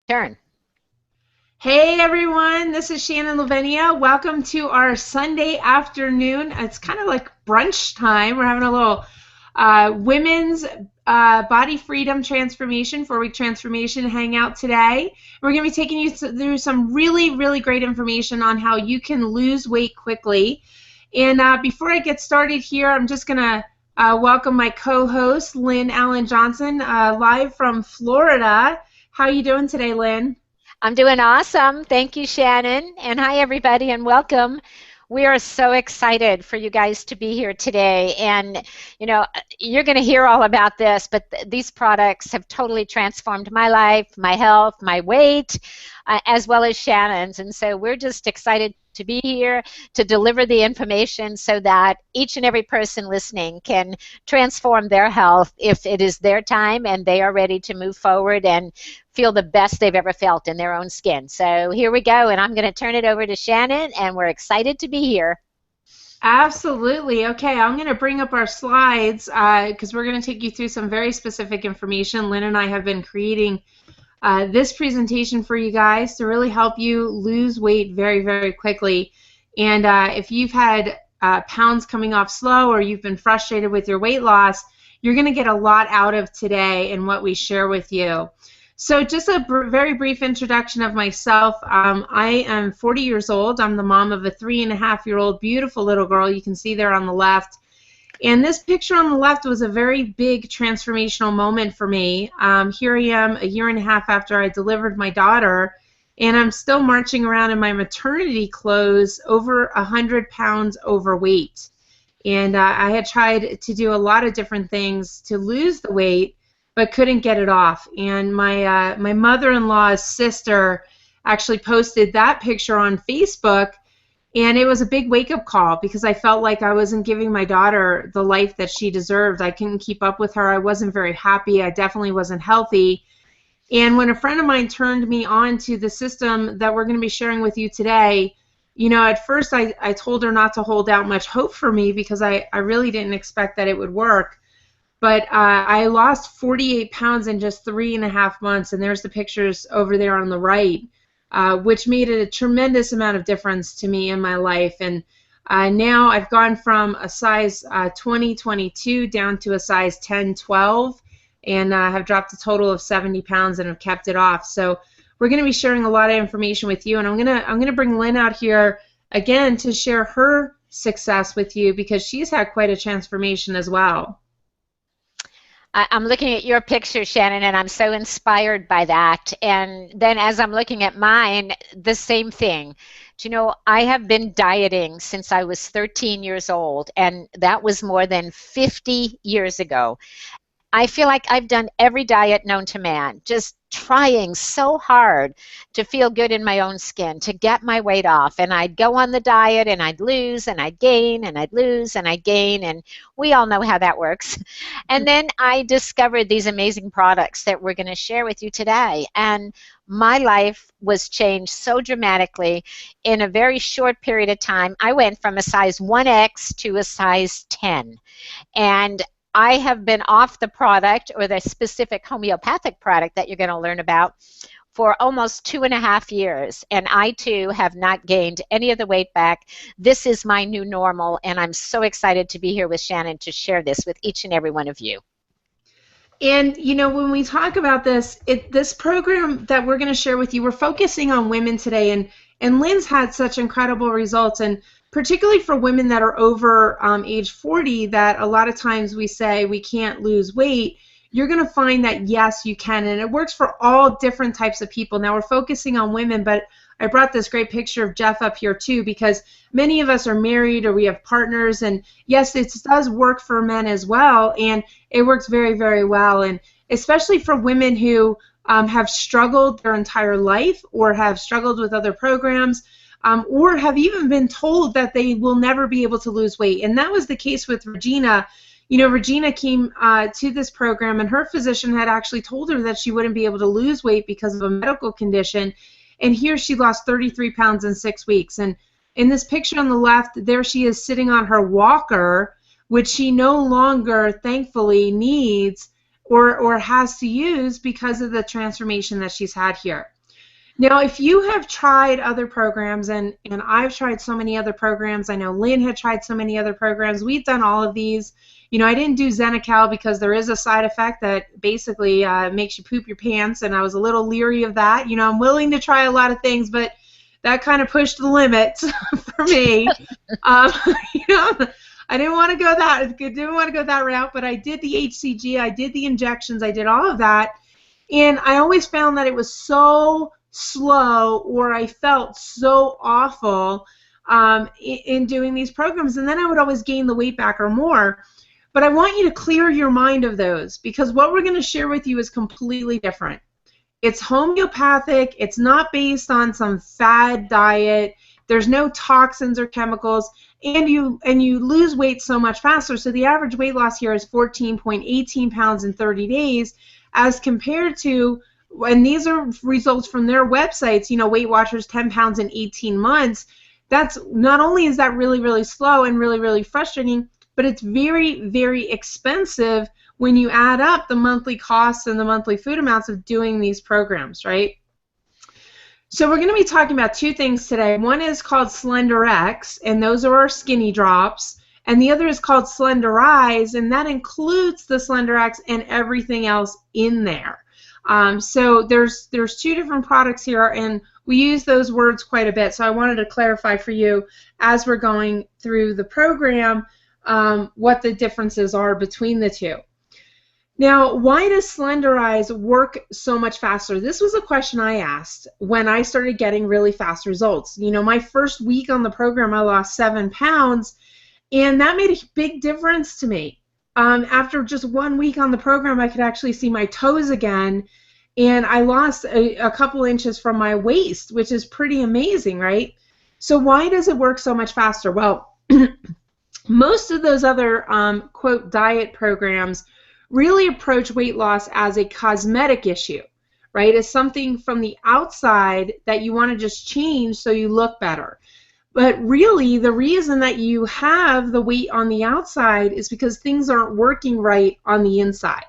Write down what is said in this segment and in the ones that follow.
Turn. Hey everyone, this is Shannon Lavinia. Welcome to our Sunday afternoon. It's kind of like brunch time. We're having a little women's body freedom transformation, 4-week transformation hangout today. We're going to be taking you through some really great information on how you can lose weight quickly. And before I get started here, I'm just going to welcome my co-host, Lynn Allen Johnson, live from Florida. How are you doing today, Lynn? I'm doing awesome. Thank you, Shannon. And hi, everybody, and welcome. We are so excited for you guys to be here today. And, you know, you're going to hear all about this, but these products have totally transformed my life, my health, my weight, as well as Shannon's. And so we're just excited to be here to deliver the information so that each and every person listening can transform their health if it is their time and they are ready to move forward and feel the best they've ever felt in their own skin. So here we go, and I'm going to turn it over to Shannon, and we're excited to be here. Absolutely. Okay, I'm going to bring up our slides because we're going to take you through some very specific information. Lynn and I have been creating this presentation for you guys to really help you lose weight very quickly. And if you've had pounds coming off slow or you've been frustrated with your weight loss, you're going to get a lot out of today and what we share with you. So just a very brief introduction of myself. I am 40 years old. I'm the mom of a 3.5-year-old beautiful little girl. You can see there on the left. And this picture on the left was a very big transformational moment for me. Here I am a year and a half after I delivered my daughter, and I'm still marching around in my maternity clothes over 100 pounds overweight. And I had tried to do a lot of different things to lose the weight, but couldn't get it off. And my mother-in-law's sister actually posted that picture on Facebook, and it was a big wake-up call because I felt like I wasn't giving my daughter the life that she deserved. I couldn't keep up with her. I wasn't very happy. I definitely wasn't healthy. And when a friend of mine turned me on to the system that we're going to be sharing with you today, you know, at first I told her not to hold out much hope for me because I really didn't expect that it would work. But I lost 48 pounds in just 3.5 months, and there's the pictures over there on the right, which made it a tremendous amount of difference to me in my life. And now I've gone from a size 20, 22 down to a size 10, 12, and have dropped a total of 70 pounds and have kept it off. So we're going to be sharing a lot of information with you, and I'm gonna bring Lynn out here again to share her success with you because she's had quite a transformation as well. I'm looking at your picture, Shannon, and I'm so inspired by that. And then as I'm looking at mine, the same thing. Do you know, I have been dieting since I was 13 years old, and that was more than 50 years ago. I feel like I've done every diet known to man, just trying so hard to feel good in my own skin, to get my weight off. And I'd go on the diet and I'd lose and I'd gain and I'd lose and I'd gain. And we all know how that works. And then I discovered these amazing products that we're going to share with you today. And my life was changed so dramatically in a very short period of time. I went from a size 1X to a size 10. And I have been off the product or the specific homeopathic product that you're going to learn about for almost 2.5 years, and I too have not gained any of the weight back. This is my new normal, and I'm so excited to be here with Shannon to share this with each and every one of you. And you know, when we talk about this, this program that we're going to share with you, we're focusing on women today, and Lynn's had such incredible results, and particularly for women that are over age 40, that a lot of times we say we can't lose weight. You're going to find that yes, you can, and it works for all different types of people. Now we're focusing on women, but I brought this great picture of Jeff up here too because many of us are married or we have partners, and yes, it does work for men as well, and it works very well, and especially for women who have struggled their entire life or have struggled with other programs, or have even been told that they will never be able to lose weight. And that was the case with Regina. You know, Regina came to this program, and her physician had actually told her that she wouldn't be able to lose weight because of a medical condition. And here she lost 33 pounds in 6 weeks. And in this picture on the left, there she is sitting on her walker, which she no longer, thankfully, needs or has to use because of the transformation that she's had here. Now, if you have tried other programs, and I've tried so many other programs, I know Lynn had tried so many other programs, we've done all of these. You know, I didn't do Xenical because there is a side effect that basically makes you poop your pants, and I was a little leery of that. You know, I'm willing to try a lot of things, but that kind of pushed the limits for me. Um, you know, I didn't want to go that route, but I did the HCG, I did the injections, I did all of that. And I always found that it was so slow, or I felt so awful in doing these programs. And then I would always gain the weight back or more. But I want you to clear your mind of those, because what we're going to share with you is completely different. It's homeopathic. It's not based on some fad diet. There's no toxins or chemicals. And you lose weight so much faster. So the average weight loss here is 14.18 pounds in 30 days, as compared to, and these are results from their websites, you know, Weight Watchers, 10 pounds in 18 months. That's not only is that really, really slow and really, really frustrating, but it's very, very expensive when you add up the monthly costs and the monthly food amounts of doing these programs, right? So we're going to be talking about two things today. One is called Slenderiix, and those are our skinny drops. And the other is called Slenderiiz, and that includes the Slenderiix and everything else in there. So there's two different products here, and we use those words quite a bit. So I wanted to clarify for you as we're going through the program what the differences are between the two. Now, why does Slenderiiz work so much faster? This was a question I asked when I started getting really fast results. You know, my first week on the program, I lost 7 pounds, and that made a big difference to me. After just 1 week on the program, I could actually see my toes again, and I lost a couple inches from my waist, which is pretty amazing, right? So why does it work so much faster? Well, most of those other, quote, diet programs really approach weight loss as a cosmetic issue, right? As something from the outside that you want to just change so you look better. But really, the reason that you have the weight on the outside is because things aren't working right on the inside.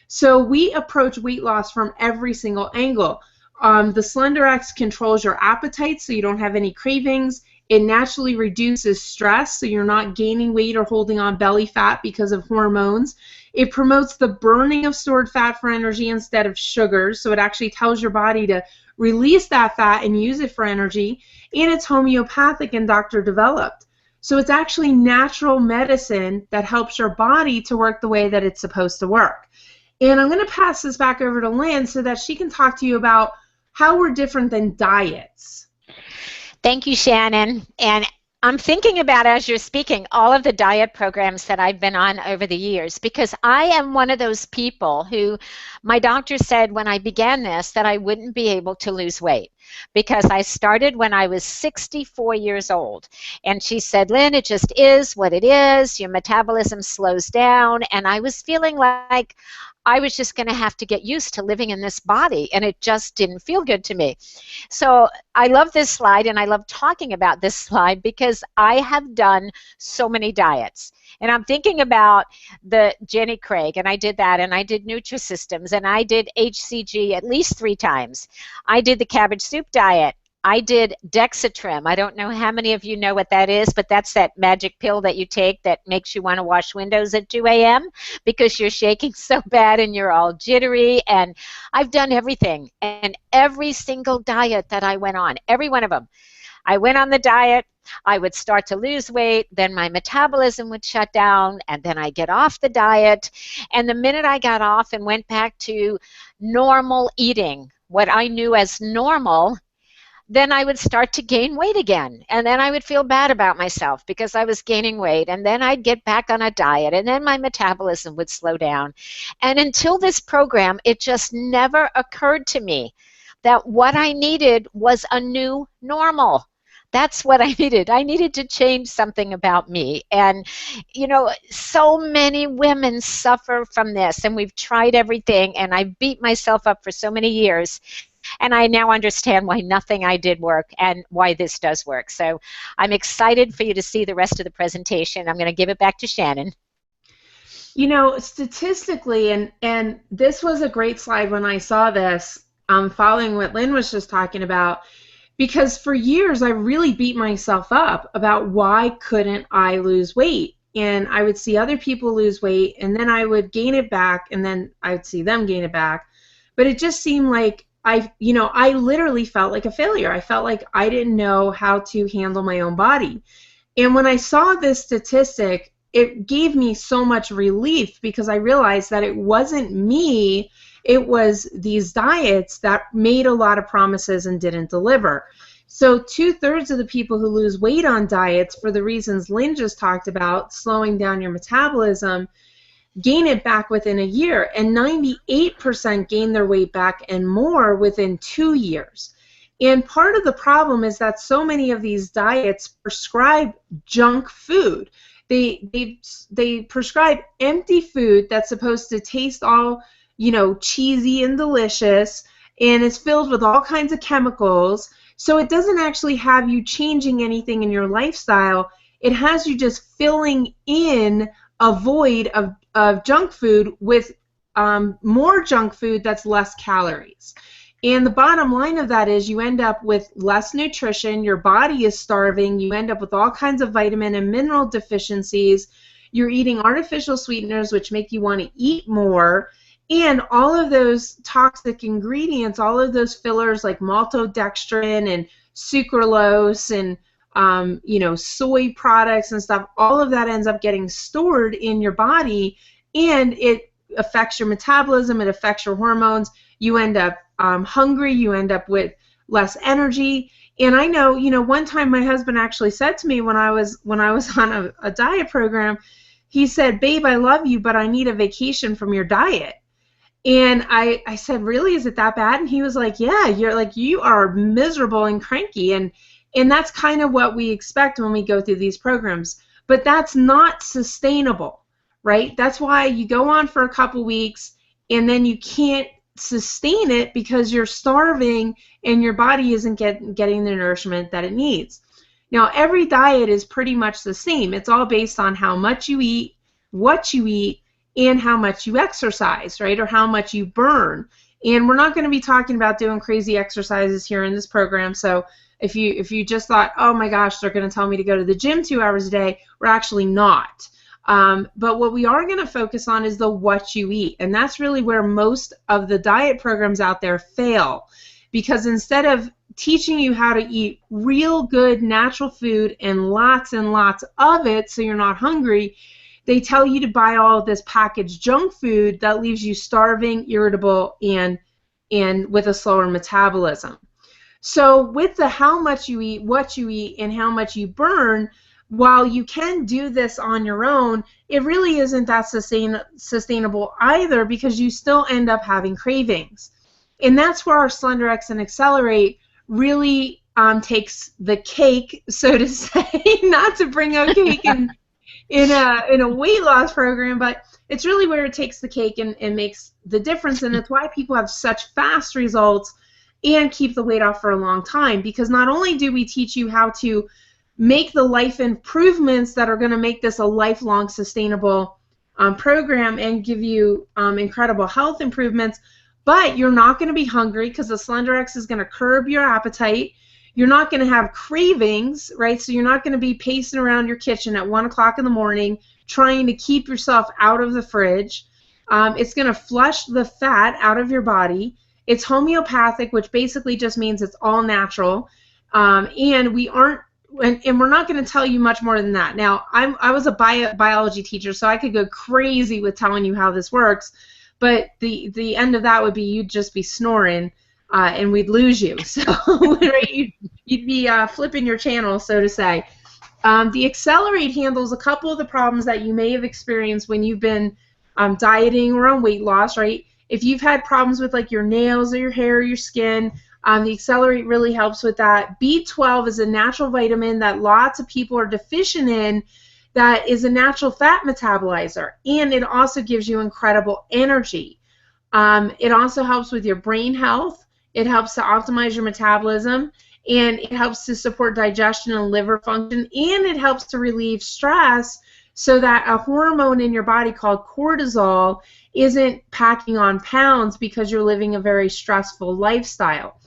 So we approach weight loss from every single angle. The Slenderiix controls your appetite so you don't have any cravings. It naturally reduces stress so you're not gaining weight or holding on belly fat because of hormones. It promotes the burning of stored fat for energy instead of sugars, so it actually tells your body to release that fat and use it for energy. And it's homeopathic and doctor developed. So it's actually natural medicine that helps your body to work the way that it's supposed to work. And I'm going to pass this back over to Lynn so that she can talk to you about how we're different than diets. Thank you, Shannon. And I'm thinking about, as you're speaking, all of the diet programs that I've been on over the years, because I am one of those people who my doctor said when I began this that I wouldn't be able to lose weight, because I started when I was 64 years old. And she said, Lynn, it just is what it is. Your metabolism slows down. And I was feeling like I was just going to have to get used to living in this body, and it just didn't feel good to me. So I love this slide, and I love talking about this slide because I have done so many diets. And I'm thinking about the Jenny Craig, and I did that, and I did Nutrisystems, and I did HCG at least 3 times. I did the cabbage soup diet. I did Dexatrim. I don't know how many of you know what that is, but that's that magic pill that you take that makes you want to wash windows at 2 a.m. because you're shaking so bad and you're all jittery. And I've done everything, and every single diet that I went on, every one of them. I went on the diet, I would start to lose weight, then my metabolism would shut down, and then I get off the diet. And the minute I got off and went back to normal eating, what I knew as normal, then I would start to gain weight again. And then I would feel bad about myself because I was gaining weight. And then I'd get back on a diet. And then my metabolism would slow down. And until this program, it just never occurred to me that what I needed was a new normal. That's what I needed. I needed to change something about me. And, you know, so many women suffer from this. And we've tried everything. And I beat myself up for so many years. And I now understand why nothing I did worked and why this does work. So I'm excited for you to see the rest of the presentation. I'm going to give it back to Shannon. You know, statistically, and this was a great slide when I saw this, following what Lynn was just talking about, because for years I really beat myself up about why couldn't I lose weight. And I would see other people lose weight, and then I would gain it back, and then I would see them gain it back. But it just seemed like I literally felt like a failure. I felt like I didn't know how to handle my own body. And when I saw this statistic, it gave me so much relief, because I realized that it wasn't me, it was these diets that made a lot of promises and didn't deliver. So 2/3 of the people who lose weight on diets, for the reasons Lynn just talked about, slowing down your metabolism, gain it back within a year, and 98% gain their weight back and more within 2 years. And part of the problem is that so many of these diets prescribe junk food. They prescribe empty food that's supposed to taste all, cheesy and delicious, and it's filled with all kinds of chemicals. So it doesn't actually have you changing anything in your lifestyle. It has you just filling in a void of junk food with more junk food that's less calories. And the bottom line of that is you end up with less nutrition, your body is starving, you end up with all kinds of vitamin and mineral deficiencies, you're eating artificial sweeteners which make you want to eat more, and all of those toxic ingredients, all of those fillers like maltodextrin and sucralose and soy products and stuff, all of that ends up getting stored in your body, and it affects your metabolism, it affects your hormones. You end up hungry, you end up with less energy. And I know, one time my husband actually said to me when I was on a diet program, he said, "Babe, I love you, but I need a vacation from your diet." And I said, "Really? Is it that bad?" And he was like, "Yeah, you are miserable and cranky." And that's kind of what we expect when we go through these programs. But that's not sustainable, right? That's why you go on for a couple weeks and then you can't sustain it because you're starving and your body isn't getting the nourishment that it needs. Now, every diet is pretty much the same. It's all based on how much you eat, what you eat, and how much you exercise, right? Or how much you burn. And we're not going to be talking about doing crazy exercises here in this program. So if you just thought, oh my gosh, they're going to tell me to go to the gym 2 hours a day, we're actually not. But what we are going to focus on is the what you eat. And that's really where most of the diet programs out there fail. Because instead of teaching you how to eat real good natural food and lots of it so you're not hungry, they tell you to buy all of this packaged junk food that leaves you starving, irritable, and with a slower metabolism. So with the how much you eat, what you eat, and how much you burn, while you can do this on your own, it really isn't that sustainable either, because you still end up having cravings. And that's where our Slenderiix and Xceler8 really takes the cake, so to say, not to bring out cake in a weight loss program, but it's really where it takes the cake and makes the difference. And it's why people have such fast results and keep the weight off for a long time, because not only do we teach you how to make the life improvements that are going to make this a lifelong sustainable program and give you incredible health improvements, but you're not going to be hungry because the Slenderiix is going to curb your appetite. You're not going to have cravings, right? So you're not going to be pacing around your kitchen at 1 o'clock in the morning trying to keep yourself out of the fridge. It's going to flush the fat out of your body. It's homeopathic, which basically just means it's all natural. And we're not going to tell you much more than that. Now, I was a biology teacher, so I could go crazy with telling you how this works, but the end of that would be you'd just be snoring, and we'd lose you. So right, you'd be flipping your channel, so to say. The Xceler8 handles a couple of the problems that you may have experienced when you've been dieting or on weight loss, right? If you've had problems with like your nails or your hair or your skin, the Xceler8 really helps with that. B12 is a natural vitamin that lots of people are deficient in, that is a natural fat metabolizer, and it also gives you incredible energy. It also helps with your brain health. It helps to optimize your metabolism, and it helps to support digestion and liver function, and it helps to relieve stress so that a hormone in your body called cortisol isn't packing on pounds because you're living a very stressful lifestyle.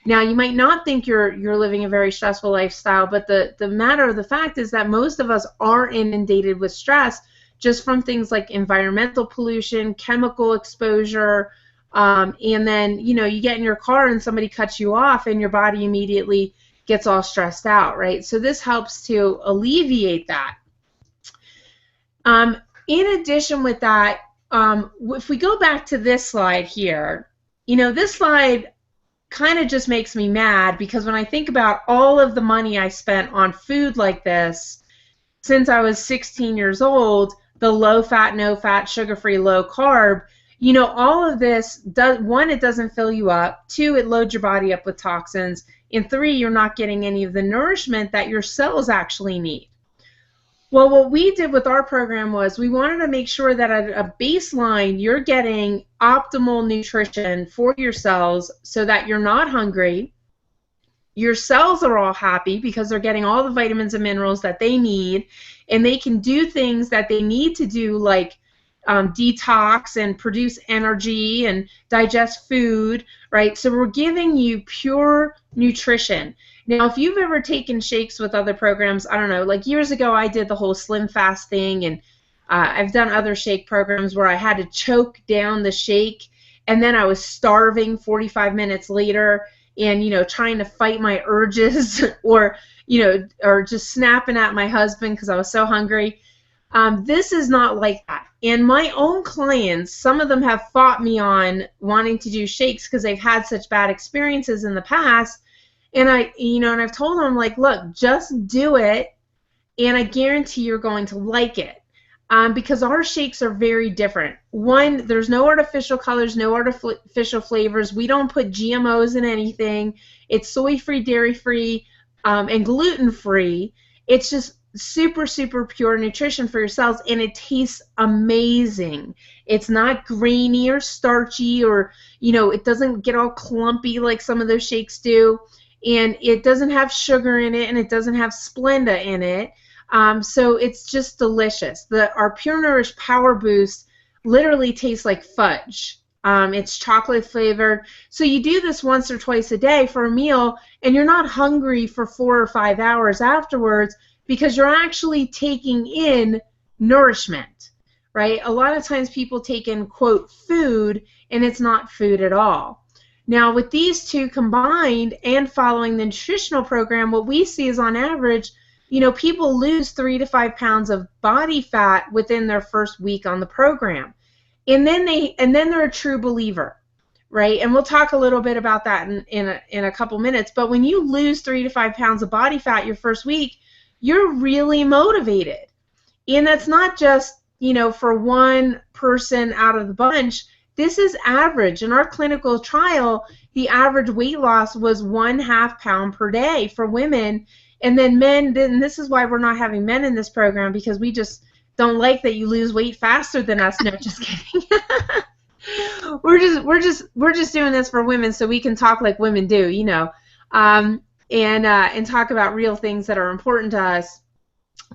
Now, you might not think you're living a very stressful lifestyle, but the matter of the fact is that most of us are inundated with stress just from things like environmental pollution, chemical exposure, and then, you know, you get in your car and somebody cuts you off and your body immediately gets all stressed out, right? So this helps to alleviate that. In addition with that, if we go back to this slide here, you know, this slide kind of just makes me mad because when I think about all of the money I spent on food like this since I was 16 years old, the low fat, no fat, sugar-free, low carb, you know, all of this, does, one, it doesn't fill you up, two, it loads your body up with toxins, and three, you're not getting any of the nourishment that your cells actually need. Well, what we did with our program was we wanted to make sure that at a baseline you're getting optimal nutrition for your cells so that you're not hungry. Your cells are all happy because they're getting all the vitamins and minerals that they need, and they can do things that they need to do, like detox and produce energy and digest food, right? So we're giving you pure nutrition. Now, if you've ever taken shakes with other programs, I don't know, like years ago I did the whole Slim Fast thing, and I've done other shake programs where I had to choke down the shake, and then I was starving 45 minutes later and, you know, trying to fight my urges or, you know, or just snapping at my husband because I was so hungry. This is not like that. And my own clients, some of them have fought me on wanting to do shakes because they've had such bad experiences in the past. And I've told them, like, look, just do it, and I guarantee you're going to like it. Because our shakes are very different. One, there's no artificial colors, no artificial flavors. We don't put GMOs in anything. It's soy-free, dairy-free, and gluten-free. It's just super, super pure nutrition for your cells, and it tastes amazing. It's not grainy or starchy, or, you know, it doesn't get all clumpy like some of those shakes do. And it doesn't have sugar in it, and it doesn't have Splenda in it. So it's just delicious. Our Pure Nourish Power Boost literally tastes like fudge. It's chocolate flavored. So you do this once or twice a day for a meal, and you're not hungry for 4 or 5 hours afterwards because you're actually taking in nourishment, right? A lot of times people take in, quote, food, and it's not food at all. Now, with these two combined and following the nutritional program, what we see is on average, you know, people lose 3 to 5 pounds of body fat within their first week on the program. And then they're a true believer, right? And we'll talk a little bit about that in a couple minutes. But when you lose 3 to 5 pounds of body fat your first week, you're really motivated. And that's not just, you know, for one person out of the bunch. This is average. In our clinical trial, the average weight loss was 1/2 pound per day for women. And then men, then this is why we're not having men in this program, because we just don't like that you lose weight faster than us. No, just kidding. we're just doing this for women so we can talk like women do, you know, and talk about real things that are important to us.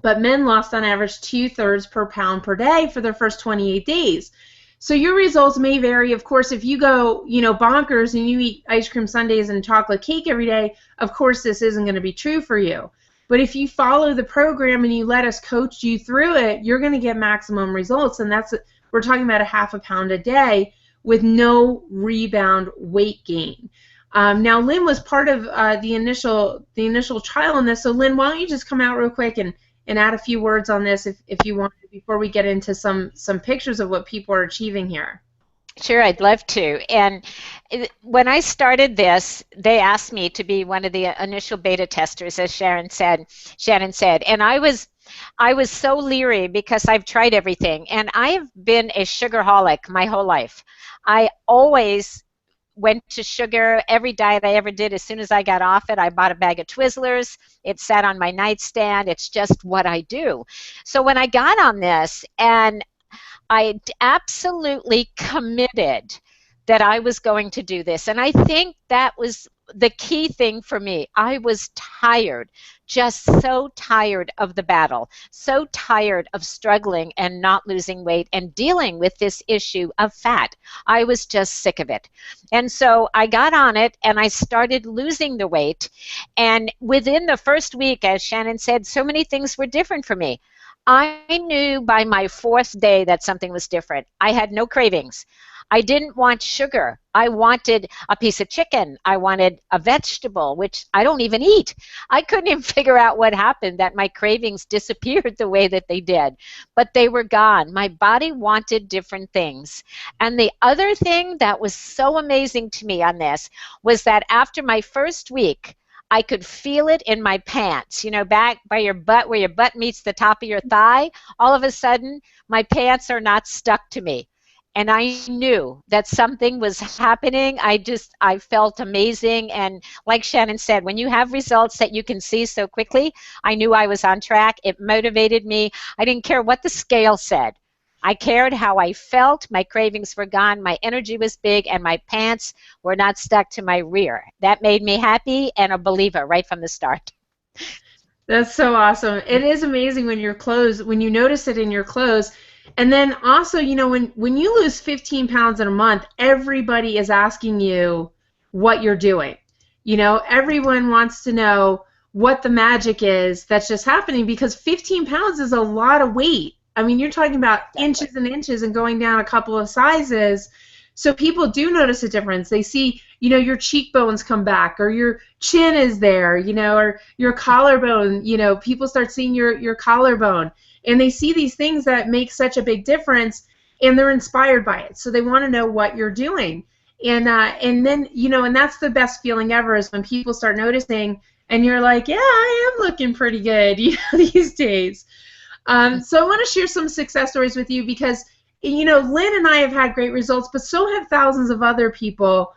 But men lost on average 2/3 per pound per day for their first 28 days. So your results may vary. Of course, if you go, you know, bonkers and you eat ice cream sundaes and chocolate cake every day, of course this isn't going to be true for you. But if you follow the program and you let us coach you through it, you're going to get maximum results. And we're talking about 1/2 pound a day with no rebound weight gain. Now, Lynn was part of the initial trial on this. So, Lynn, why don't you just come out real quick and add a few words on this if you want to, before we get into some pictures of what people are achieving here. Sure, I'd love to. And when I started this, they asked me to be one of the initial beta testers, as Shannon said. And I was so leery because I've tried everything. And I've been a sugarholic my whole life. I always went to sugar. Every diet I ever did, as soon as I got off it, I bought a bag of Twizzlers. It sat on my nightstand. It's just what I do. So when I got on this, and I absolutely committed that I was going to do this, and I think that was the key thing for me, I was tired, just so tired of the battle, so tired of struggling and not losing weight and dealing with this issue of fat. I was just sick of it. And so I got on it and I started losing the weight. And within the first week, as Shannon said, so many things were different for me. I knew by my fourth day that something was different. I had no cravings. I didn't want sugar. I wanted a piece of chicken. I wanted a vegetable, which I don't even eat. I couldn't even figure out what happened, that my cravings disappeared the way that they did. But they were gone. My body wanted different things. And the other thing that was so amazing to me on this was that after my first week, I could feel it in my pants, you know, back by your butt, where your butt meets the top of your thigh. All of a sudden, my pants are not stuck to me. And I knew that something was happening. I felt amazing. And like Shannon said, when you have results that you can see so quickly, I knew I was on track. It motivated me. I didn't care what the scale said. I cared how I felt. My cravings were gone. My energy was big, and my pants were not stuck to my rear. That made me happy and a believer right from the start. That's so awesome. It is amazing when your clothes, when you notice it in your clothes. And then also, you know, when you lose 15 pounds in a month, everybody is asking you what you're doing. You know, everyone wants to know what the magic is that's just happening, because 15 pounds is a lot of weight. I mean, you're talking about inches and inches and going down a couple of sizes. So people do notice a difference. They see, you know, your cheekbones come back, or your chin is there, you know, or your collarbone, you know, people start seeing your collarbone. And they see these things that make such a big difference, and they're inspired by it. So they want to know what you're doing. And then, you know, and that's the best feeling ever, is when people start noticing and you're like, yeah, I am looking pretty good, you know, these days. So I want to share some success stories with you, because, you know, Lynn and I have had great results, but so have thousands of other people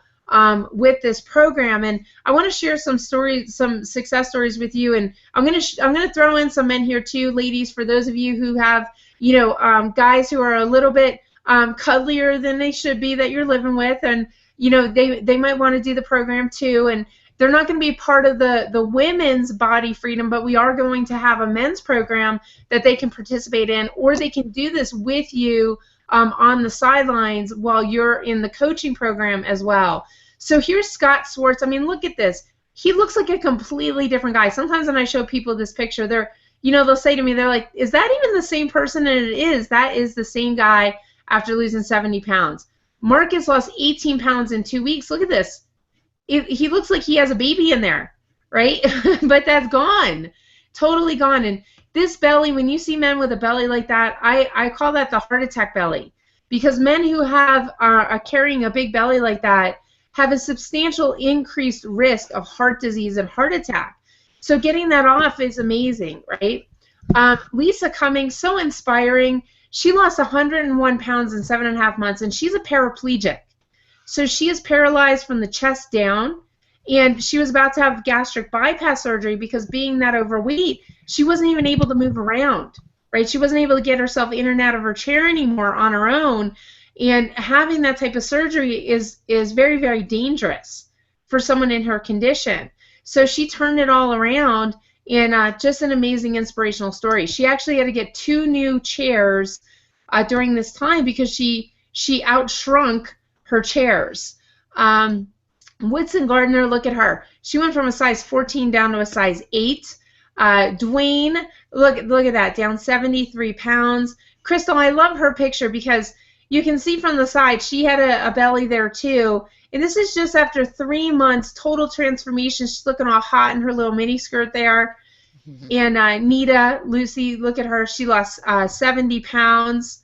with this program. And I want to share some stories, some success stories with you. And I'm gonna throw in some men here too, ladies, for those of you who have, you know, guys who are a little bit cuddlier than they should be, that you're living with, and you know, they might want to do the program too. And they're not going to be part of the women's body freedom, but we are going to have a men's program that they can participate in, or they can do this with you on the sidelines while you're in the coaching program as well. So here's Scott Swartz. I mean, look at this. He looks like a completely different guy. Sometimes when I show people this picture, they'll say to me, they're like, is that even the same person? And it is. That is the same guy after losing 70 pounds. Marcus lost 18 pounds in 2 weeks. Look at this. He looks like he has a baby in there, right? But that's gone, totally gone. And this belly, when you see men with a belly like that, I call that the heart attack belly, because men who have are carrying a big belly like that have a substantial increased risk of heart disease and heart attack. So getting that off is amazing, right? Lisa Cummings, so inspiring. She lost 101 pounds in 7.5 months, and she's a paraplegic. So she is paralyzed from the chest down, and she was about to have gastric bypass surgery because, being that overweight, she wasn't even able to move around, right? She wasn't able to get herself in and out of her chair anymore on her own, and having that type of surgery is very, very dangerous for someone in her condition. So she turned it all around, and just an amazing inspirational story. She actually had to get 2 new chairs during this time because she outshrunk her chairs. Woodson Gardner, look at her. She went from a size 14 down to a size 8. Dwayne, look at that, down 73 pounds. Crystal, I love her picture because you can see from the side she had a belly there too. And this is just after 3 months, total transformation. She's looking all hot in her little mini skirt there. And Nita, Lucy, look at her. She lost 70 pounds.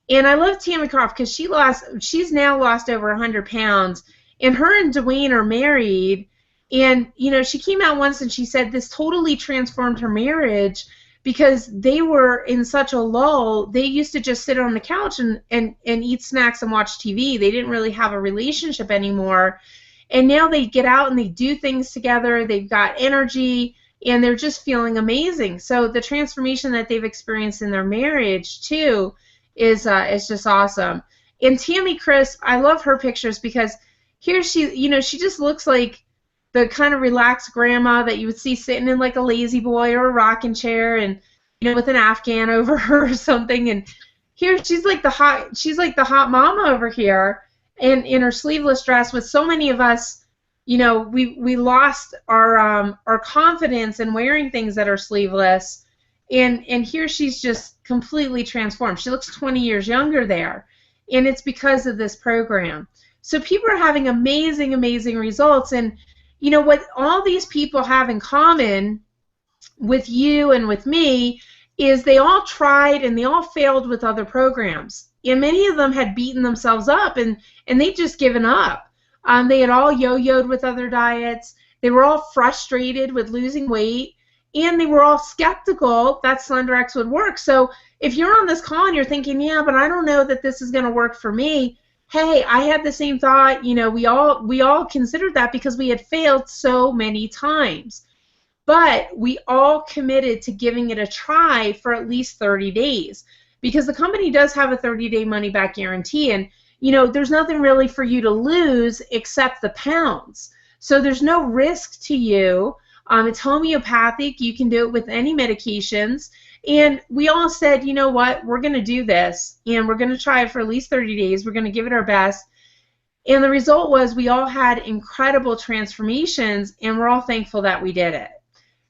And I love Tammy Croft because she's now lost over 100 pounds. And her and Dwayne are married. And, you know, she came out once and she said this totally transformed her marriage because they were in such a lull. They used to just sit on the couch and eat snacks and watch TV. They didn't really have a relationship anymore. And now they get out and they do things together. They've got energy, and they're just feeling amazing. So the transformation that they've experienced in their marriage, too, is just awesome. And Tammy Crisp, I love her pictures because here she just looks like the kind of relaxed grandma that you would see sitting in like a lazy boy or a rocking chair, and with an Afghan over her or something. And here she's like the hot mama over here, and in her sleeveless dress. With so many of us, we lost our confidence in wearing things that are sleeveless, and here she's just completely transformed. She looks 20 years younger there, and it's because of this program. So people are having amazing, amazing results. And what all these people have in common with you and with me is they all tried and they all failed with other programs. And many of them had beaten themselves up, and they'd just given up. They had all yo-yoed with other diets. They were all frustrated with losing weight, and they were all skeptical that Slenderiix would work. So if you're on this call and you're thinking, yeah, but I don't know that this is going to work for me, hey, I had the same thought. We all considered that because we had failed so many times. But we all committed to giving it a try for at least 30 days, because the company does have a 30-day money-back guarantee, and there's nothing really for you to lose except the pounds. So there's no risk to you. It's homeopathic. You can do it with any medications. And we all said, you know what, we're going to do this, and we're going to try it for at least 30 days. We're going to give it our best. And the result was we all had incredible transformations, and we're all thankful that we did it,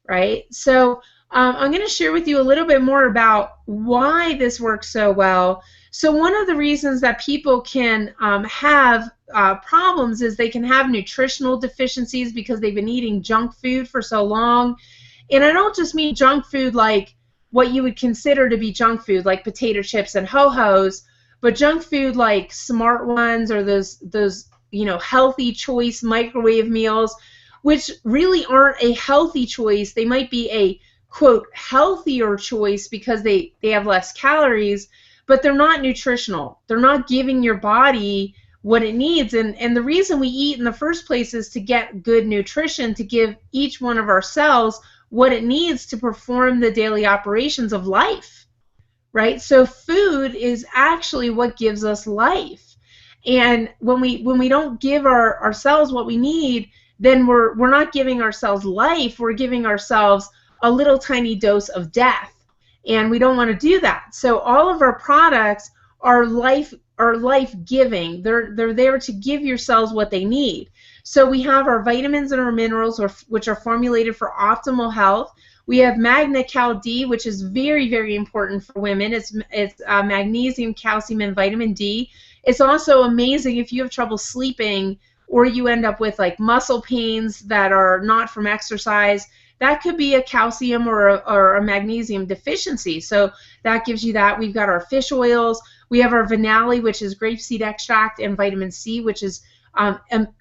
right? So I'm going to share with you a little bit more about why this works so well. So one of the reasons that people can have problems is they can have nutritional deficiencies because they've been eating junk food for so long. And I don't just mean junk food like what you would consider to be junk food, like potato chips and Ho-Hos, but junk food like Smart Ones or those healthy choice microwave meals, which really aren't a healthy choice. They might be a, quote, healthier choice because they have less calories, but they're not nutritional. They're not giving your body what it needs. And the reason we eat in the first place is to get good nutrition, to give each one of our cells what it needs to perform the daily operations of life, right? So food is actually what gives us life. And when we don't give our cells what we need, then we're not giving ourselves life. We're giving ourselves a little tiny dose of death, and we don't want to do that. So all of our products are life-giving. They're there to give your cells what they need. So we have our vitamins and our minerals, which are formulated for optimal health. We have Magna Cal D, which is very, very important for women. It's magnesium, calcium, and vitamin D. It's also amazing if you have trouble sleeping or you end up with like muscle pains that are not from exercise. That could be a calcium or a magnesium deficiency. So that gives you that. We've got our fish oils. We have our Vanilli, which is grapeseed extract, and vitamin C, which is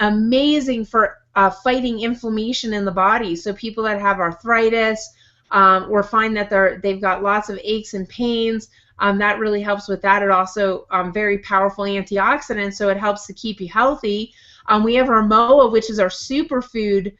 amazing for fighting inflammation in the body. So people that have arthritis or find that they've got lots of aches and pains, that really helps with that. It also very powerful antioxidant, so it helps to keep you healthy. We have our MOA, which is our superfood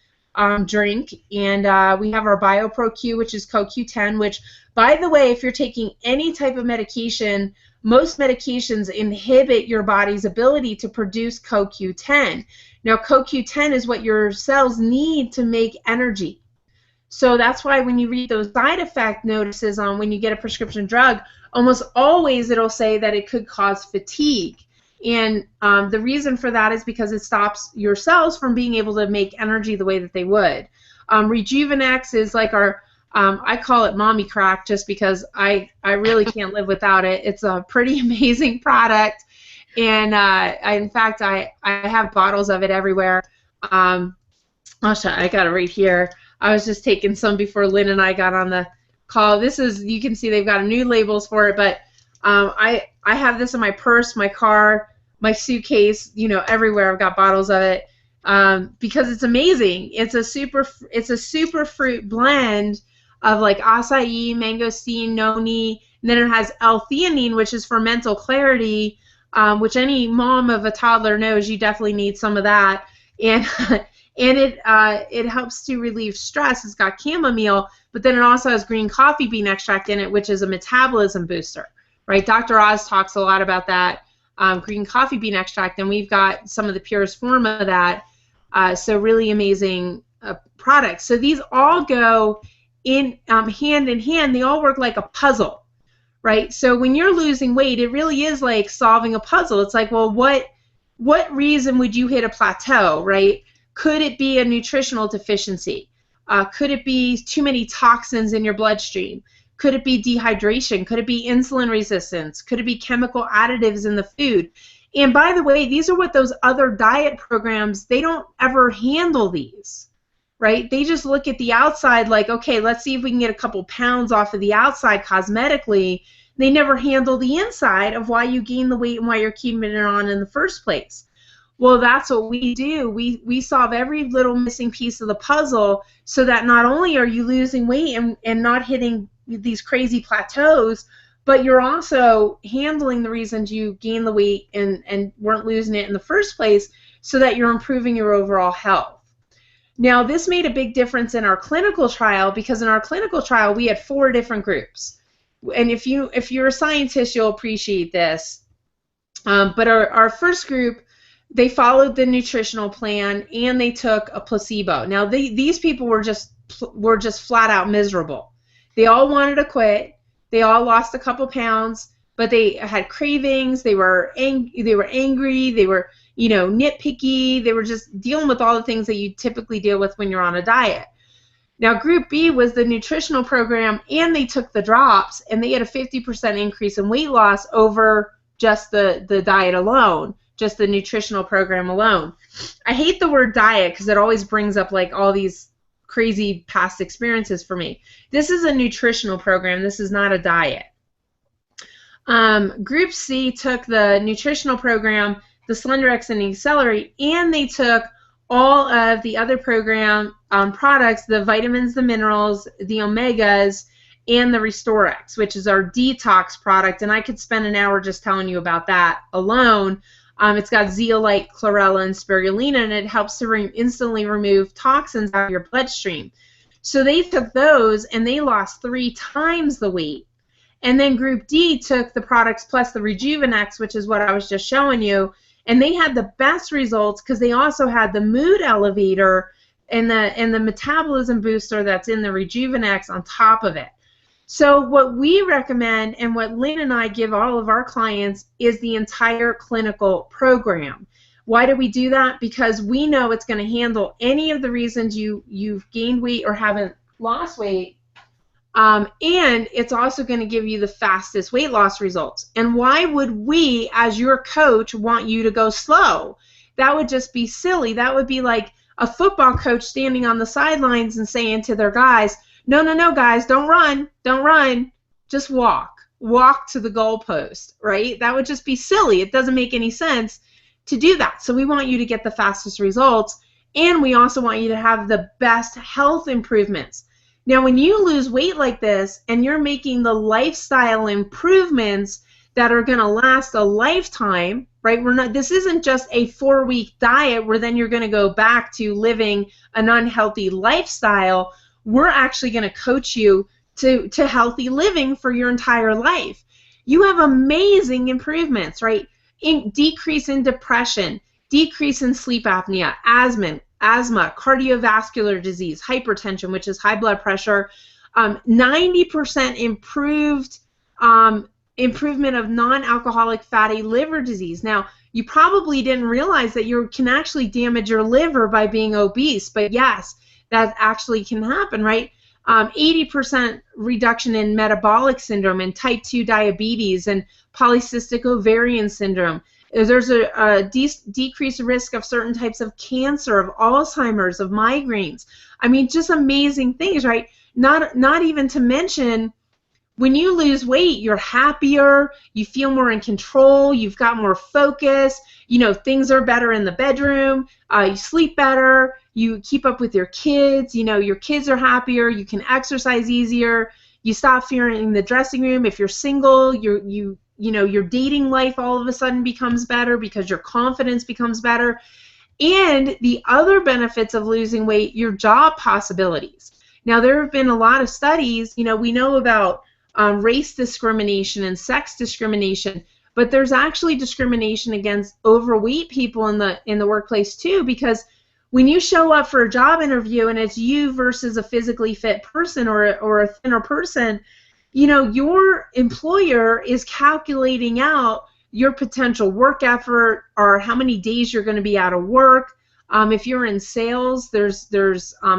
drink, and we have our BioPro-Q, which is CoQ10, which, by the way, if you're taking any type of medication, most medications inhibit your body's ability to produce CoQ10. Now, CoQ10 is what your cells need to make energy. So that's why when you read those side effect notices on when you get a prescription drug, almost always it'll say that it could cause fatigue. And the reason for that is because it stops your cells from being able to make energy the way that they would. Rejuvenex is like our, I call it mommy crack just because I really can't live without it. It's a pretty amazing product. And in fact, I have bottles of it everywhere. I'll show you. I got it right here. I was just taking some before Lynn and I got on the call. This is, you can see they've got new labels for it, but I have this in my purse, my car, my suitcase, everywhere. I've got bottles of it because it's amazing. It's a super fruit blend of like acai, mangosteen, noni, and then it has L-theanine, which is for mental clarity, which any mom of a toddler knows you definitely need some of that. And and it helps to relieve stress. It's got chamomile, but then it also has green coffee bean extract in it, which is a metabolism booster, right? Dr. Oz talks a lot about that green coffee bean extract, and we've got some of the purest form of that. So really amazing products. So these all go in hand in hand. They all work like a puzzle, right? So when you're losing weight, it really is like solving a puzzle. It's like, well, what reason would you hit a plateau, right? Could it be a nutritional deficiency? Could it be too many toxins in your bloodstream? Could it be dehydration? Could it be insulin resistance? Could it be chemical additives in the food? And by the way, these are what those other diet programs, they don't ever handle these, right? They just look at the outside like, okay, let's see if we can get a couple pounds off of the outside cosmetically. They never handle the inside of why you gain the weight and why you're keeping it on in the first place. Well, that's what we do. We solve every little missing piece of the puzzle so that not only are you losing weight and not hitting these crazy plateaus, but you're also handling the reasons you gained the weight and weren't losing it in the first place so that you're improving your overall health. Now, this made a big difference in our clinical trial because in our clinical trial, we had 4 different groups. And if you're a scientist, you'll appreciate this. But our first group, they followed the nutritional plan and they took a placebo. Now, these people were just flat out miserable. They all wanted to quit. They all lost a couple pounds, but they had cravings. They were angry. They were, nitpicky. They were just dealing with all the things that you typically deal with when you're on a diet. Now, Group B was the nutritional program, and they took the drops, and they had a 50% increase in weight loss over just the diet alone, just the nutritional program alone. I hate the word diet because it always brings up like all these crazy past experiences for me. This is a nutritional program. This is not a diet. Group C took the nutritional program, the Slenderiix and Xceler8, and they took all of the other program products, the vitamins, the minerals, the omegas, and the RestoreX, which is our detox product. And I could spend an hour just telling you about that alone. It's got zeolite, chlorella, and spirulina, and it helps to instantly remove toxins out of your bloodstream. So they took those, and they lost 3 times the weight. And then Group D took the products plus the Rejuvenex, which is what I was just showing you, and they had the best results because they also had the mood elevator and the metabolism booster that's in the Rejuvenex on top of it. So what we recommend and what Lynn and I give all of our clients is the entire clinical program. Why do we do that? Because we know it's going to handle any of the reasons you've gained weight or haven't lost weight, and it's also going to give you the fastest weight loss results. And why would we, as your coach, want you to go slow? That would just be silly. That would be like a football coach standing on the sidelines and saying to their guys, no, guys, don't run, just walk to the goalpost, right? That would just be silly. It doesn't make any sense to do that. So we want you to get the fastest results, and we also want you to have the best health improvements. Now, when you lose weight like this and you're making the lifestyle improvements that are going to last a lifetime, right? This isn't just a 4-week diet where then you're going to go back to living an unhealthy lifestyle. We're actually going to coach you to healthy living for your entire life. You have amazing improvements, right? Decrease in depression, decrease in sleep apnea, asthma, cardiovascular disease, hypertension, which is high blood pressure, 90% improvement of non-alcoholic fatty liver disease. Now, you probably didn't realize that you can actually damage your liver by being obese, but yes, that actually can happen, right? 80% reduction in metabolic syndrome and type 2 diabetes and polycystic ovarian syndrome. There's a decreased risk of certain types of cancer, of Alzheimer's, of migraines. I mean, just amazing things, right? Not even to mention, when you lose weight, you're happier, you feel more in control, you've got more focus, things are better in the bedroom, you sleep better, you keep up with your kids, your kids are happier, you can exercise easier, you stop fearing the dressing room. If you're single, your dating life all of a sudden becomes better because your confidence becomes better. And the other benefits of losing weight, your job possibilities. Now, there have been a lot of studies, we know about race discrimination and sex discrimination, but there's actually discrimination against overweight people in the workplace too, because when you show up for a job interview and it's you versus a physically fit person or a thinner person, you know, your employer is calculating out your potential work effort or how many days you're going to be out of work. If you're in sales, there's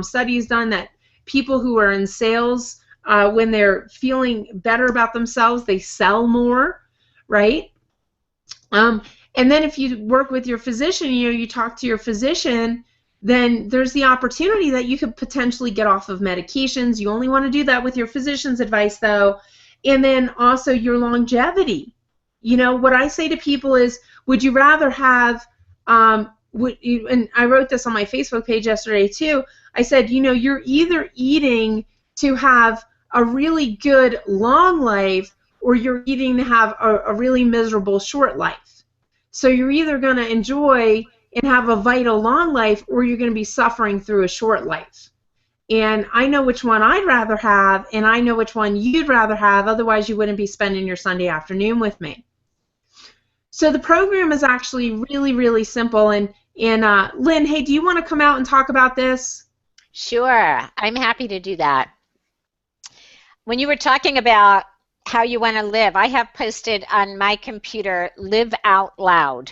studies done that people who are in sales, when they're feeling better about themselves, they sell more, right? And then if you work with your physician, you know, you talk to your physician, then there's the opportunity that you could potentially get off of medications. You only want to do that with your physician's advice, though. And then also your longevity. You know, what I say to people is, would you rather have, and I wrote this on my Facebook page yesterday too, I said, you know, you're either eating to have a really good long life or you're eating to have a really miserable short life. So you're either going to enjoy and have a vital long life or you're going to be suffering through a short life. And I know which one I'd rather have, and I know which one you'd rather have, otherwise you wouldn't be spending your Sunday afternoon with me. So the program is actually really, really simple. And Lynn, hey, do you want to come out and talk about this? Sure, I'm happy to do that. When you were talking about how you want to live, I have posted on my computer, live out loud,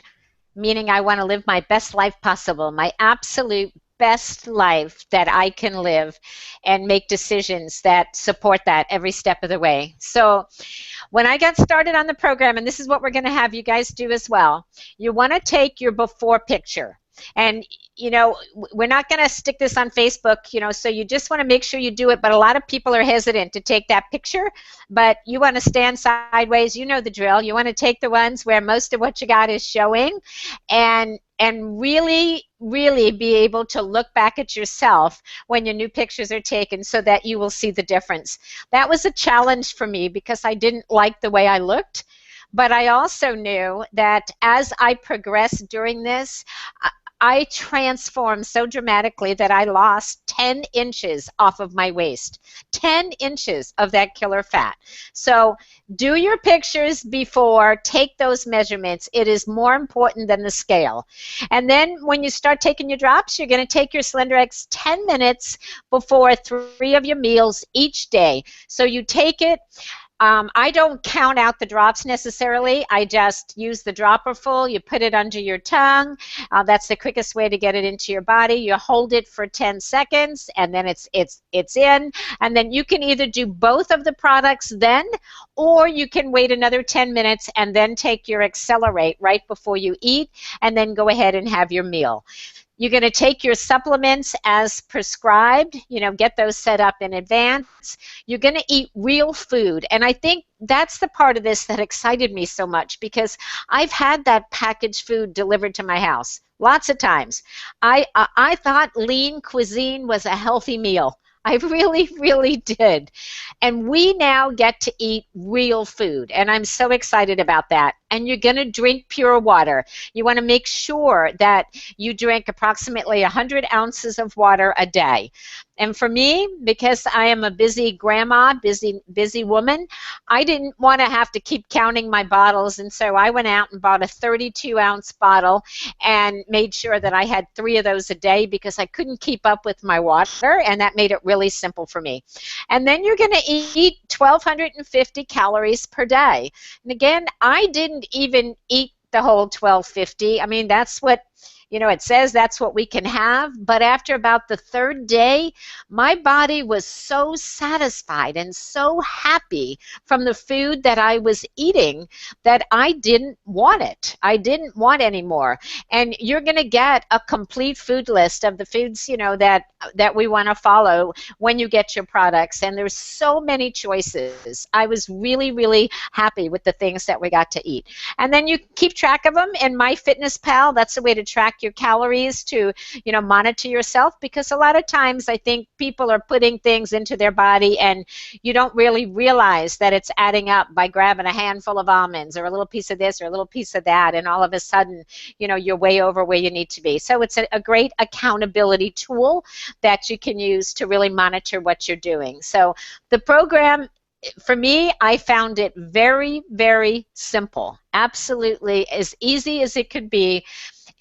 meaning I want to live my best life possible, my absolute best life that I can live, and make decisions that support that every step of the way. So when I got started on the program, and this is what we're going to have you guys do as well, you want to take your before picture. And, you know, we're not going to stick this on Facebook, you know, so you just want to make sure you do it. But a lot of people are hesitant to take that picture. But you want to stand sideways. You know the drill. You want to take the ones where most of what you got is showing, and really, really be able to look back at yourself when your new pictures are taken so that you will see the difference. That was a challenge for me because I didn't like the way I looked. But I also knew that as I progressed during this, I transformed so dramatically that I lost 10 inches off of my waist. 10 inches of that killer fat. So do your pictures before, take those measurements. It is more important than the scale. And then when you start taking your drops, you're going to take your Slenderiiz 10 minutes before 3 of your meals each day. So you take it. I don't count out the drops necessarily. I just use the dropper full. You put it under your tongue. That's the quickest way to get it into your body. You hold it for 10 seconds, and then it's in. And then you can either do both of the products then, or you can wait another 10 minutes and then take your Xceler8 right before you eat, and then go ahead and have your meal. You're going to take your supplements as prescribed, you know, get those set up in advance. You're going to eat real food. And I think that's the part of this that excited me so much, because I've had that packaged food delivered to my house lots of times. I thought lean cuisine was a healthy meal. I really, really did. And we now get to eat real food, and I'm so excited about that. And you're going to drink pure water. You want to make sure that you drink approximately 100 ounces of water a day. And for me, because I am a busy grandma, busy woman, I didn't want to have to keep counting my bottles, and so I went out and bought a 32-ounce bottle and made sure that I had 3 of those a day because I couldn't keep up with my water, and that made it really simple for me. And then you're going to eat 1,250 calories per day. And again, I didn't even eat the whole 1,250. I mean, that's what, you know, it says that's what we can have, but after about the 3rd day, my body was so satisfied and so happy from the food that I was eating that I didn't want it. I didn't want any more. And you're going to get a complete food list of the foods, you know, that we want to follow when you get your products. And there's so many choices. I was really, really happy with the things that we got to eat. And then you keep track of them in MyFitnessPal. That's a way to track your calories, to, you know, monitor yourself, because a lot of times I think people are putting things into their body and you don't really realize that it's adding up by grabbing a handful of almonds or a little piece of this or a little piece of that, and all of a sudden, you know, you're way over where you need to be. So it's a great accountability tool that you can use to really monitor what you're doing. So the program, for me, I found it very, very simple. Absolutely as easy as it could be.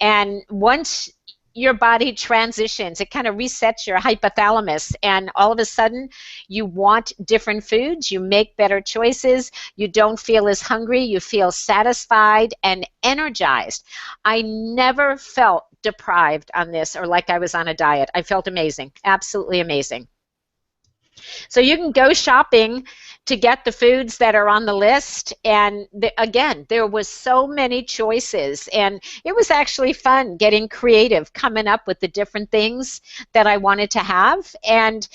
And once your body transitions. It kind of resets your hypothalamus, and all of a sudden you want different foods, you make better choices, you don't feel as hungry, you feel satisfied and energized. I never felt deprived on this or like I was on a diet. I felt amazing, absolutely amazing. So you can go shopping to get the foods that are on the list. And again, there was so many choices. And it was actually fun getting creative, coming up with the different things that I wanted to have. And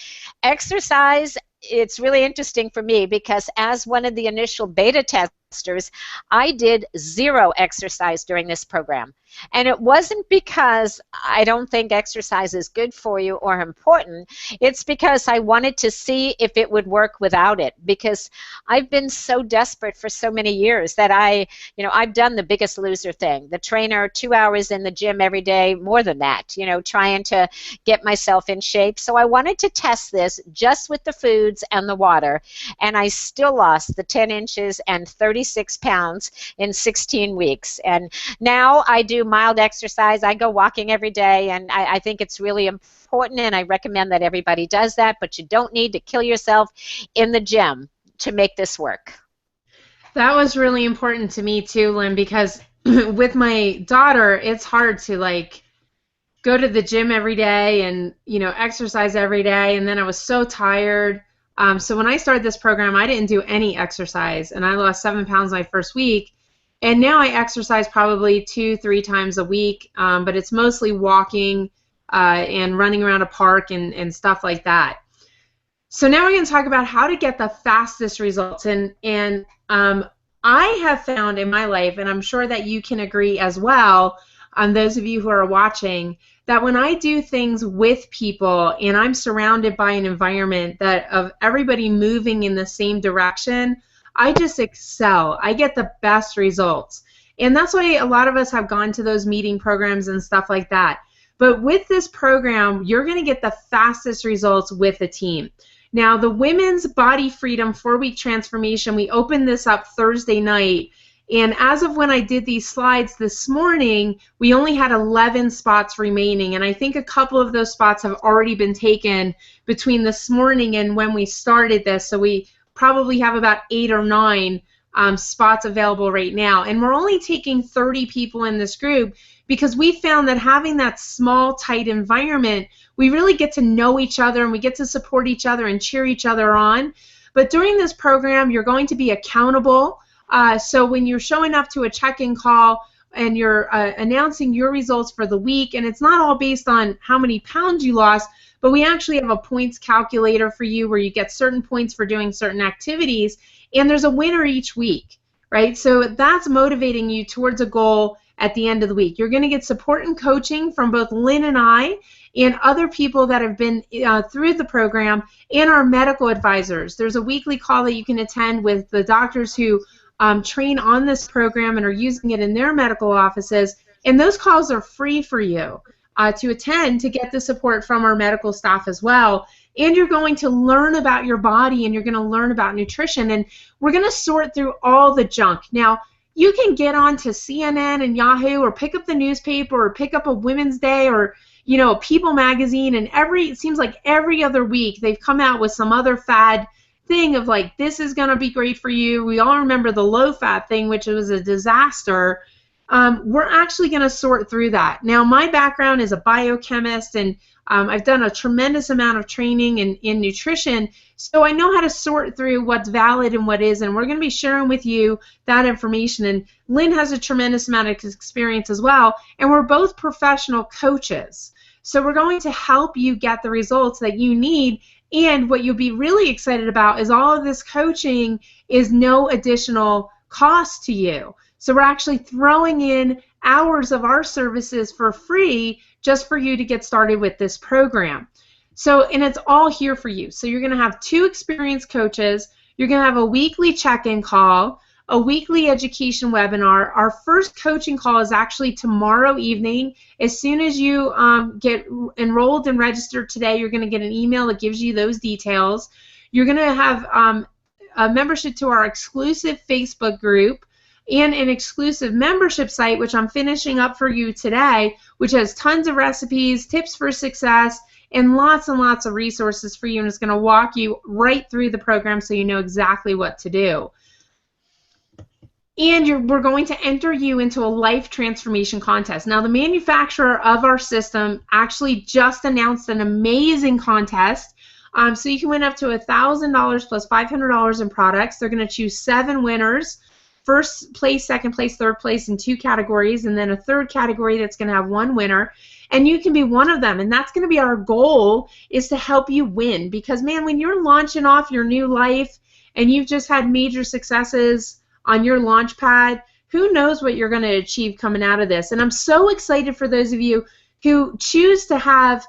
exercise, it's really interesting for me because as one of the initial beta testers, I did zero exercise during this program. And it wasn't because I don't think exercise is good for you or important. It's because I wanted to see if it would work without it, because I've been so desperate for so many years that I've done the Biggest Loser thing. The trainer, 2 hours in the gym every day, more than that, trying to get myself in shape. So I wanted to test this just with the foods and the water. And I still lost the 10 inches and 36 pounds in 16 weeks. And now I do mild exercise. I go walking every day, and I think it's really important, and I recommend that everybody does that, but you don't need to kill yourself in the gym to make this work. That was really important to me too, Lynn, because with my daughter, it's hard to go to the gym every day and exercise every day, and then I was so tired. So when I started this program, I didn't do any exercise, and I lost 7 pounds my first week. And now I exercise probably 2-3 times a week, but it's mostly walking and running around a park and stuff like that. So now we're going to talk about how to get the fastest results. And I have found in my life, and I'm sure that you can agree as well, on those of you who are watching, that when I do things with people and I'm surrounded by an environment of everybody moving in the same direction, I just excel. I get the best results. And that's why a lot of us have gone to those meeting programs and stuff like that. But with this program, you're going to get the fastest results with a team. Now, the Women's Body Freedom 4-Week Transformation, we opened this up Thursday night. And as of when I did these slides this morning, we only had 11 spots remaining. And I think a couple of those spots have already been taken between this morning and when we started this. So we probably have about 8 or 9 spots available right now. And we're only taking 30 people in this group because we found that having that small, tight environment, we really get to know each other and we get to support each other and cheer each other on. But during this program, you're going to be accountable. So when you're showing up to a check-in call and you're announcing your results for the week, and it's not all based on how many pounds you lost, but we actually have a points calculator for you where you get certain points for doing certain activities, and there's a winner each week, right? So that's motivating you towards a goal at the end of the week. You're going to get support and coaching from both Lynn and I and other people that have been through the program and our medical advisors. There's a weekly call that you can attend with the doctors who train on this program and are using it in their medical offices, and those calls are free for you to attend to get the support from our medical staff as well. And you're going to learn about your body and you're going to learn about nutrition, and we're going to sort through all the junk. Now, you can get on to CNN and Yahoo or pick up the newspaper or pick up a Women's Day or People magazine, and it seems like every other week they've come out with some other fad thing of this is going to be great for you. We all remember the low-fat thing, which was a disaster. We're actually going to sort through that. Now, my background is a biochemist, and I've done a tremendous amount of training in nutrition, so I know how to sort through what's valid and what isn't. We're going to be sharing with you that information, and Lynn has a tremendous amount of experience as well, and we're both professional coaches. So we're going to help you get the results that you need. And what you'll be really excited about is all of this coaching is no additional cost to you. So we're actually throwing in hours of our services for free just for you to get started with this program. And it's all here for you. So you're going to have 2 experienced coaches. You're going to have a weekly check-in call, a weekly education webinar. Our first coaching call is actually tomorrow evening. As soon as you get enrolled and registered today, you're going to get an email that gives you those details. You're going to have a membership to our exclusive Facebook group. and an exclusive membership site, which I'm finishing up for you today, which has tons of recipes, tips for success, and lots of resources for you, and it's going to walk you right through the program so you know exactly what to do. And we're going to enter you into a life transformation contest. Now, the manufacturer of our system actually just announced an amazing contest. So you can win up to $1,000 plus $500 in products. They're going to choose 7 winners. First place, second place, third place in 2 categories, and then a third category that's going to have 1 winner. And you can be one of them, and that's going to be our goal, is to help you win. Because, man, when you're launching off your new life and you've just had major successes on your launch pad, who knows what you're going to achieve coming out of this. And I'm so excited for those of you who choose to have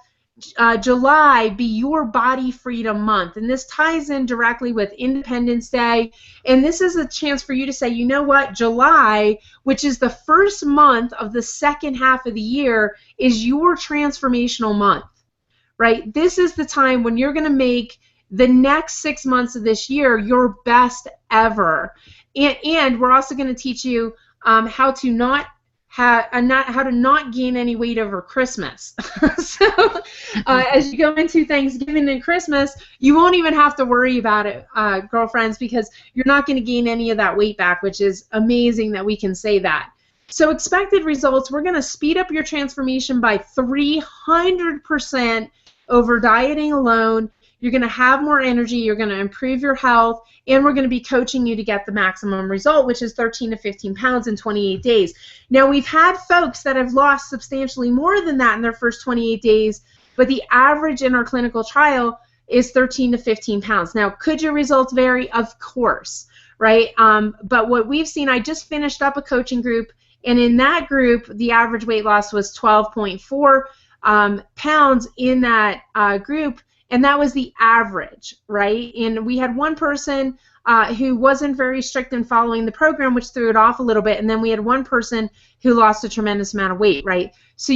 July be your body freedom month. And this ties in directly with Independence Day. And this is a chance for you to say, you know what, July, which is the first month of the second half of the year, is your transformational month, right? This is the time when you're going to make the next 6 months of this year your best ever. And we're also going to teach you how to not gain any weight over Christmas. So as you go into Thanksgiving and Christmas, you won't even have to worry about it, girlfriends, because you're not going to gain any of that weight back, which is amazing that we can say that. So expected results, we're going to speed up your transformation by 300% over dieting alone. You're going to have more energy, you're going to improve your health, and we're going to be coaching you to get the maximum result, which is 13 to 15 pounds in 28 days. Now, we've had folks that have lost substantially more than that in their first 28 days, but the average in our clinical trial is 13 to 15 pounds. Now, could your results vary? Of course, right? But what we've seen, I just finished up a coaching group, and in that group, the average weight loss was 12.4 pounds in that group. And that was the average, right? And we had one person who wasn't very strict in following the program, which threw it off a little bit. And then we had one person who lost a tremendous amount of weight, right? So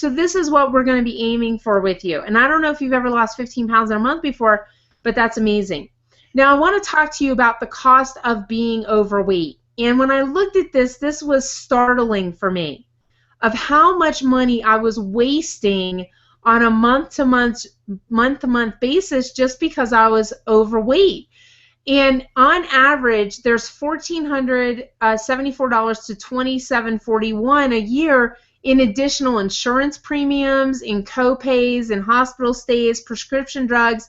this is what we're going to be aiming for with you. And I don't know if you've ever lost 15 pounds in a month before, but that's amazing. Now, I want to talk to you about the cost of being overweight. And when I looked at this, this was startling for me, of how much money I was wasting on a month-to-month basis just because I was overweight. And on average, there's $1,474 to $2,741 a year in additional insurance premiums, in co-pays, in hospital stays, prescription drugs.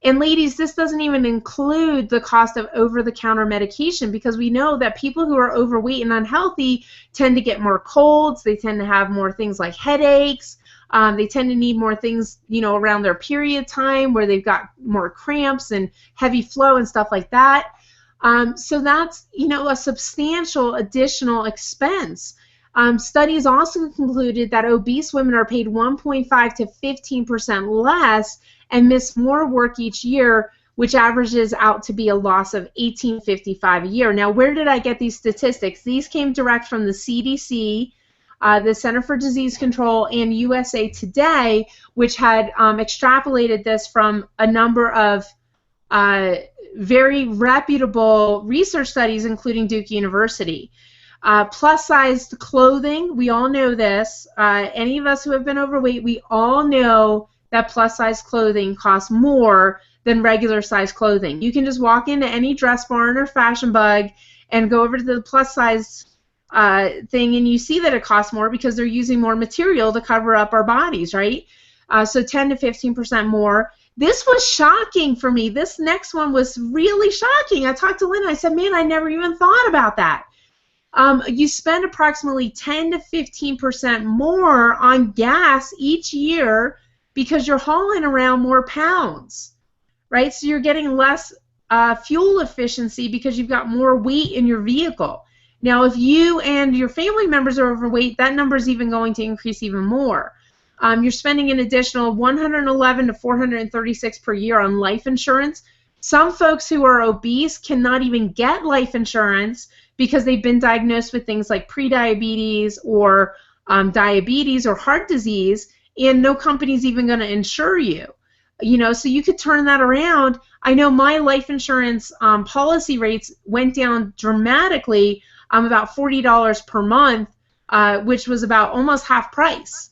And ladies, this doesn't even include the cost of over-the-counter medication, because we know that people who are overweight and unhealthy tend to get more colds, they tend to have more things like headaches, they tend to need more things, you know, around their period time where they've got more cramps and heavy flow and stuff like that. So that's, you know, a substantial additional expense. Studies also concluded that obese women are paid 1.5 to 15% less and miss more work each year, which averages out to be a loss of $1,855 a year. Now, where did I get these statistics? These came direct from the CDC, the Center for Disease Control, and USA Today, which had extrapolated this from a number of very reputable research studies, including Duke University. Plus-sized clothing, we all know this. Any of us who have been overweight, we all know that plus-size clothing costs more than regular-size clothing. You can just walk into any dress barn or fashion bug and go over to the plus-size thing, and you see that it costs more because they're using more material to cover up our bodies, right? So 10 to 15% more. This was shocking for me. This next one was really shocking. I talked to Lynn and I said, man, I never even thought about that. You spend approximately 10 to 15% more on gas each year because you're hauling around more pounds, right? So you're getting less fuel efficiency because you've got more weight in your vehicle. Now, if you and your family members are overweight, that number is even going to increase even more. You're spending an additional $111 to $436 per year on life insurance. Some folks who are obese cannot even get life insurance because they've been diagnosed with things like prediabetes or diabetes or heart disease, and no company's even going to insure you. You know, so you could turn that around. I know my life insurance policy rates went down dramatically about $40 per month, which was about almost half price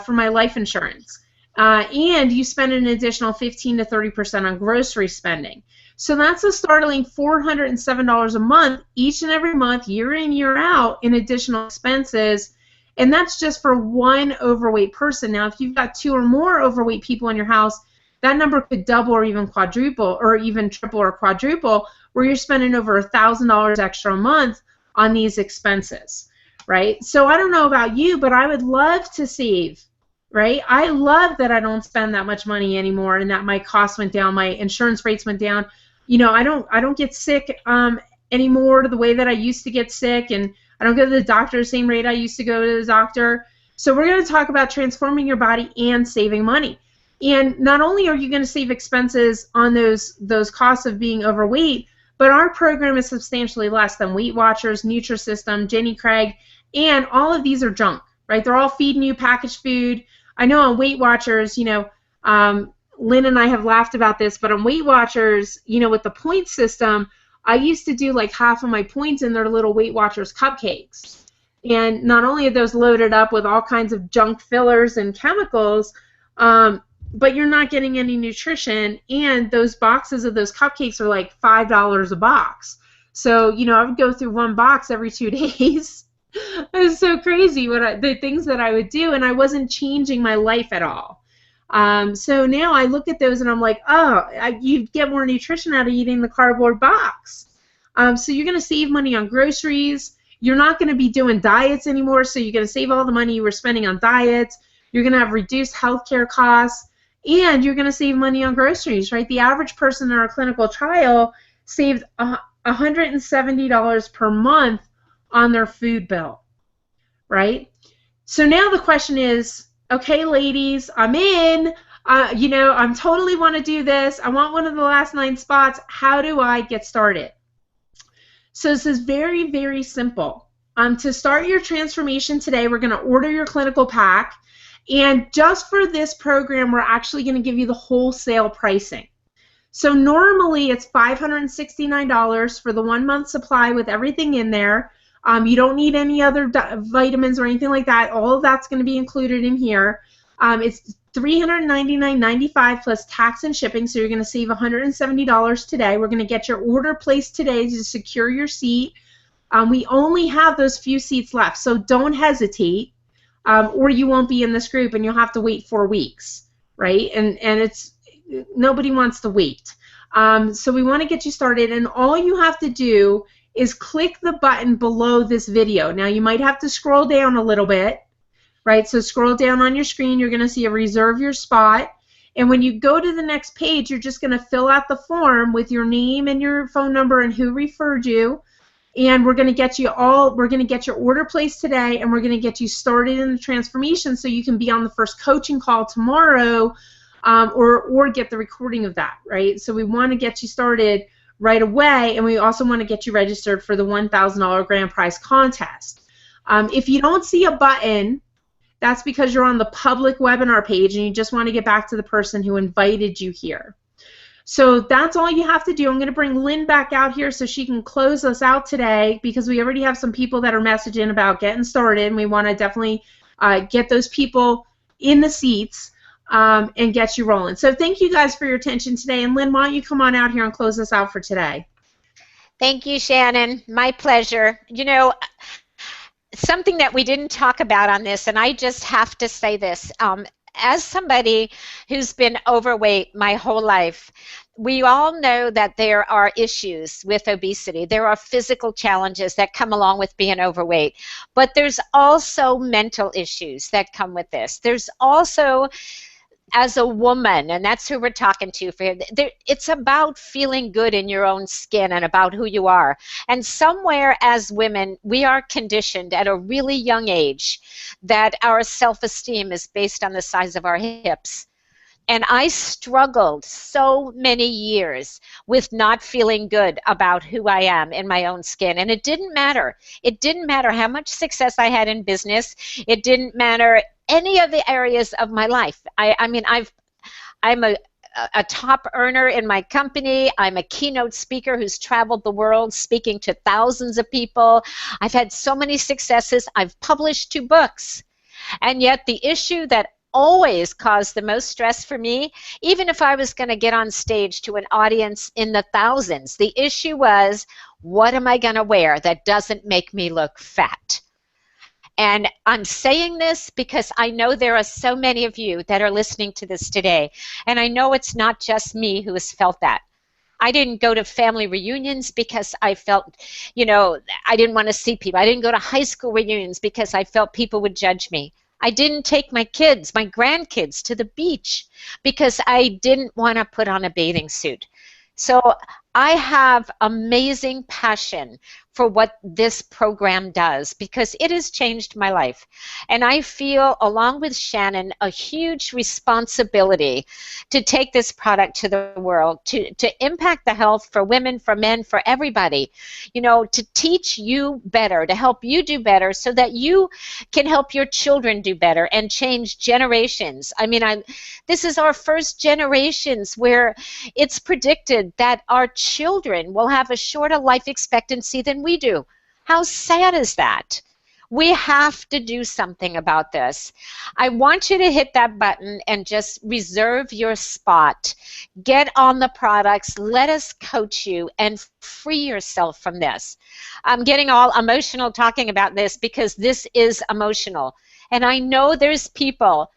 for my life insurance. And you spend an additional 15 to 30% on grocery spending. So that's a startling $407 a month each and every month, year in, year out, in additional expenses. And that's just for one overweight person. Now, if you've got 2 or more overweight people in your house, that number could double or even quadruple or even triple or quadruple, where you're spending over $1,000 extra a month on these expenses, right? So I don't know about you, but I would love to save, right? I love that I don't spend that much money anymore and that my costs went down, my insurance rates went down. You know, I don't get sick anymore the way that I used to get sick, and I don't go to the doctor the same rate I used to go to the doctor. So we're going to talk about transforming your body and saving money. And not only are you going to save expenses on those costs of being overweight, but our program is substantially less than Weight Watchers, Nutrisystem, Jenny Craig, and all of these are junk, right? They're all feeding you packaged food. I know on Weight Watchers, you know, Lynn and I have laughed about this, but on Weight Watchers, you know, with the point system, I used to do like half of my points in their little Weight Watchers cupcakes. And not only are those loaded up with all kinds of junk fillers and chemicals, but you're not getting any nutrition, and those boxes of those cupcakes are like $5 a box. So, you know, I would go through one box every 2 days. It was so crazy the things that I would do, and I wasn't changing my life at all. So now I look at those and I'm like, oh, you get more nutrition out of eating the cardboard box. So you're going to save money on groceries. You're not going to be doing diets anymore, so you're going to save all the money you were spending on diets. You're going to have reduced healthcare costs, and you're going to save money on groceries, right? The average person in our clinical trial saved $170 per month on their food bill, right? So now the question is, okay, ladies, I'm in. You know, I totally want to do this. I want one of the last 9 spots. How do I get started? So this is very, very simple. To start your transformation today, we're going to order your clinical pack. And just for this program, we're actually going to give you the wholesale pricing. So normally it's $569 for the 1 month supply with everything in there. You don't need any other vitamins or anything like that. All of that's going to be included in here. It's $399.95 plus tax and shipping, so you're going to save $170 today. We're going to get your order placed today to secure your seat. We only have those few seats left, so don't hesitate, or you won't be in this group and you'll have to wait 4 weeks, right? And it's nobody wants to wait. So we want to get you started, and all you have to do is click the button below this video. Now you might have to scroll down a little bit, right? So scroll down on your screen, you're going to see a reserve your spot, and when you go to the next page, you're just going to fill out the form with your name and your phone number and who referred you, and we're going to get your order placed today, and we're going to get you started in the transformation so you can be on the first coaching call tomorrow, or get the recording of that, right? So we want to get you started right away, and we also want to get you registered for the $1,000 grand prize contest. If you don't see a button, that's because you're on the public webinar page and you just want to get back to the person who invited you here. So that's all you have to do. I'm going to bring Lynn back out here so she can close us out today, because we already have some people that are messaging about getting started, and we want to definitely get those people in the seats and get you rolling. So thank you guys for your attention today. And Lynn, why don't you come on out here and close us out for today? Thank you, Shannon. My pleasure. You know, something that we didn't talk about on this, and I just have to say this, as somebody who's been overweight my whole life, we all know that there are issues with obesity. There are physical challenges that come along with being overweight, but there's also mental issues that come with this. There's also, as a woman, and that's who we're talking to for here, it's about feeling good in your own skin and about who you are. And somewhere as women, we are conditioned at a really young age that our self-esteem is based on the size of our hips. And I struggled so many years with not feeling good about who I am in my own skin. And it didn't matter. It didn't matter how much success I had in business. It didn't matter any of the areas of my life. I'm a top earner in my company. I'm a keynote speaker who's traveled the world speaking to thousands of people. I've had so many successes. I've published 2 books. And yet the issue that always caused the most stress for me, even if I was going to get on stage to an audience in the thousands, the issue was, what am I going to wear that doesn't make me look fat? And I'm saying this because I know there are so many of you that are listening to this today. And I know it's not just me who has felt that. I didn't go to family reunions because I felt, I didn't want to see people. I didn't go to high school reunions because I felt people would judge me. I didn't take my kids, my grandkids, to the beach because I didn't want to put on a bathing suit. So I have amazing passion for what this program does because it has changed my life. And I feel, along with Shannon, a huge responsibility to take this product to the world, to impact the health for women, for men, for everybody, to teach you better, to help you do better so that you can help your children do better and change generations. I mean, this is our first generations where it's predicted that our children will have a shorter life expectancy than we do. How sad is that? We have to do something about this. I want you to hit that button and just reserve your spot. Get on the products. Let us coach you and free yourself from this. I'm getting all emotional talking about this because this is emotional. And I know there's people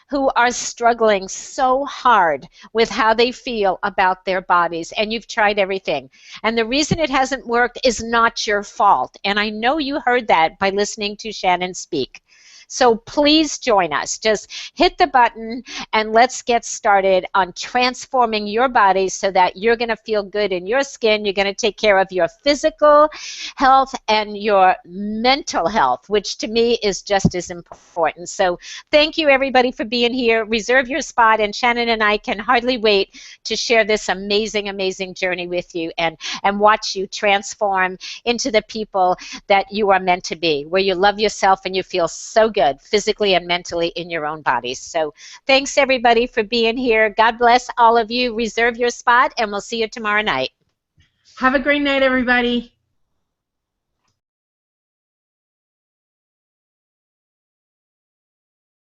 who are struggling so hard with how they feel about their bodies, and you've tried everything. And the reason it hasn't worked is not your fault. And I know you heard that by listening to Shannon speak. So please join us. Just hit the button and let's get started on transforming your body so that you're going to feel good in your skin. You're going to take care of your physical health and your mental health, which to me is just as important. So thank you, everybody, for being here. Reserve your spot, and Shannon and I can hardly wait to share this amazing, amazing journey with you and watch you transform into the people that you are meant to be, where you love yourself and you feel so good physically and mentally in your own bodies. So thanks, everybody, for being here. God bless all of you. Reserve your spot, and we'll see you tomorrow night. Have a great night, everybody.